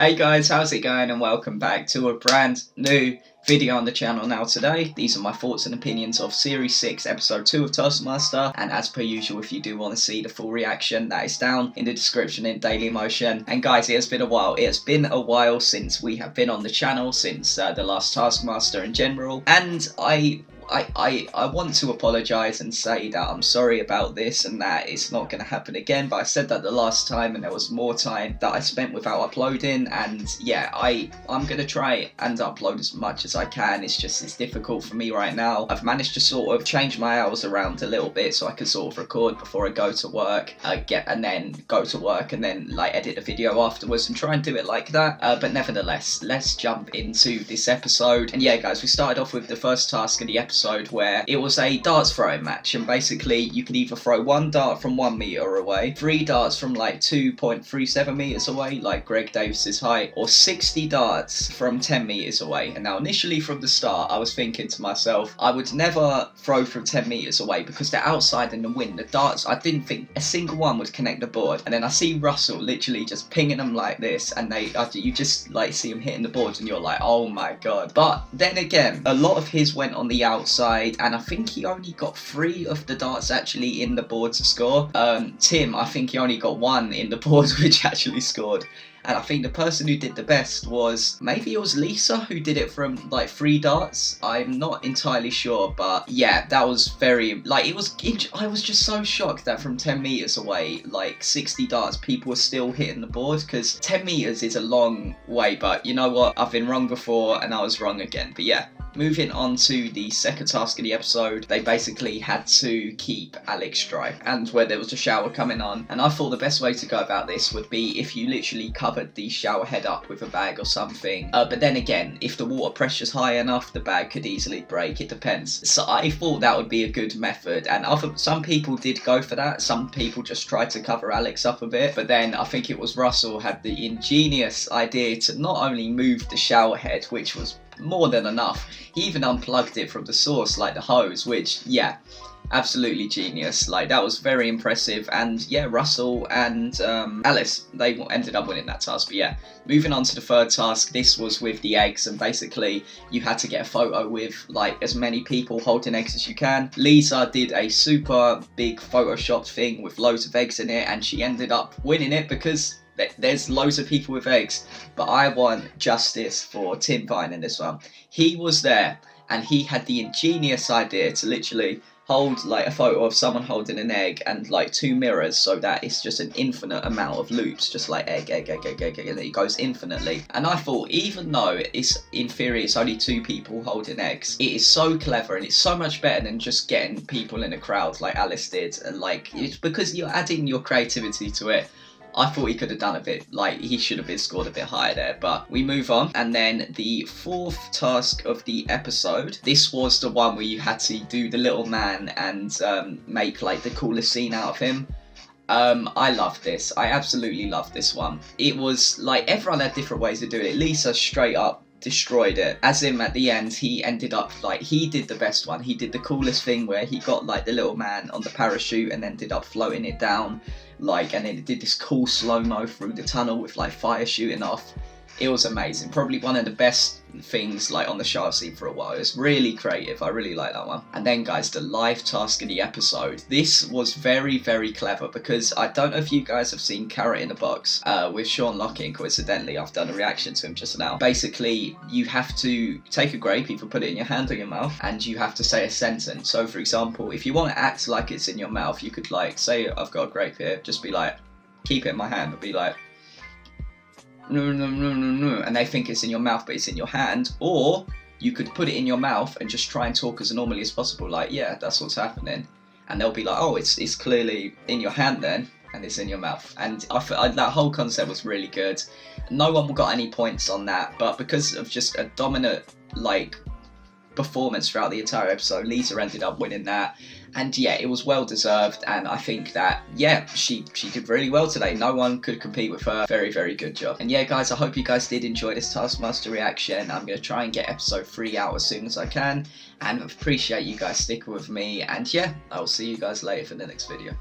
Hey guys, how's it going, and welcome back to a brand new video on the channel. Now today, these are my thoughts and opinions of Series 6 Episode 2 of Taskmaster, and as per usual, if you do want to see the full reaction, that is down in the description in Dailymotion. And guys, it has been a while. It has been a while since we have been on the channel, since the last Taskmaster in general, and I want to apologise and say that I'm sorry about this and that it's not going to happen again, but I said that the last time and there was more time that I spent without uploading, and yeah, I'm going to try and upload as much as I can. It's difficult for me right now. I've managed to sort of change my hours around a little bit so I can sort of record before I go to work, and then go to work and then like edit a video afterwards and try and do it like that, but nevertheless, let's jump into this episode. And yeah guys, we started off with the first task of the episode where it was a darts throwing match, and basically you could either throw one dart from 1 meter away, 3 darts from like 2.37 meters away, like Greg Davis's height, or 60 darts from 10 meters away. And now initially from the start I was thinking to myself, I would never throw from 10 meters away because they're outside in the wind. The darts, I didn't think a single one would connect the board, and then I see Russell literally just pinging them like this, and you just like see him hitting the boards and you're like, oh my god. But then again, a lot of his went on the outside, and I think he only got 3 of the darts actually in the board to score. Tim, I think he only got 1 in the board which actually scored. And I think the person who did the best was, maybe it was Lisa, who did it from like 3 darts. I'm not entirely sure, but yeah, that was very, like, I was just so shocked that from 10 meters away, like 60 darts, people were still hitting the board, because 10 meters is a long way. But you know what, I've been wrong before and I was wrong again. But yeah, moving on to the second task of the episode, they basically had to keep Alex dry, and where there was a shower coming on, and I thought the best way to go about this would be if you literally covered the shower head up with a bag or something, but then again, if the water pressure's high enough, the bag could easily break. It depends. So I thought that would be a good method, and some people did go for that. Some people just tried to cover Alex up a bit, but then I think it was Russell had the ingenious idea to not only move the shower head, which was more than enough, he even unplugged it from the source, like the hose, which, yeah, absolutely genius. Like, that was very impressive. And yeah, Russell and Alice, they ended up winning that task. But yeah, moving on to the third task, this was with the eggs, and basically you had to get a photo with like as many people holding eggs as you can. Lisa did a super big photoshopped thing with loads of eggs in it, and she ended up winning it because there's loads of people with eggs. But I want justice for Tim Vine in this one. He was there and he had the ingenious idea to literally hold like a photo of someone holding an egg and like 2 mirrors, so that it's just an infinite amount of loops, just like egg, and it goes infinitely. And I thought, even though it's in theory it's only 2 people holding eggs, it is so clever and it's so much better than just getting people in a crowd like Alice did. And like, it's because you're adding your creativity to it. I thought he could have done a bit, like he should have been scored a bit higher there, but we move on. And then the fourth task of the episode, this was the one where you had to do the little man and make like the coolest scene out of him. I loved this. I absolutely loved this one. It was like everyone had different ways of doing it. Lisa straight up destroyed it, as in at the end he ended up like, he did the best one. He did the coolest thing where he got like the little man on the parachute and ended up floating it down, like, and then it did this cool slow-mo through the tunnel with like fire shooting off. It was amazing. Probably one of the best things like on the show I've seen for a while. It's really creative. I really like that one. And then guys, the live task of the episode. This was very, very clever, because I don't know if you guys have seen Carrot in a Box with Sean Locking. Coincidentally, I've done a reaction to him just now. Basically, you have to take a grape, either put it in your hand or your mouth, and you have to say a sentence. So for example, if you want to act like it's in your mouth, you could like say, I've got a grape here, just be like, keep it in my hand, but be like, no, no, no, no, no, and they think it's in your mouth but it's in your hand. Or you could put it in your mouth and just try and talk as normally as possible, like, yeah, that's what's happening, and they'll be like, oh, it's clearly in your hand then, and it's in your mouth. And that whole concept was really good. No one got any points on that, but because of just a dominant like performance throughout the entire episode, Lisa ended up winning that. And yeah, it was well deserved, and I think that, yeah, she did really well today. No one could compete with her. Very, very good job. And yeah guys, I hope you guys did enjoy this Taskmaster reaction. I'm going to try and get episode 3 out as soon as I can, and appreciate you guys sticking with me. And yeah, I'll see you guys later for the next video.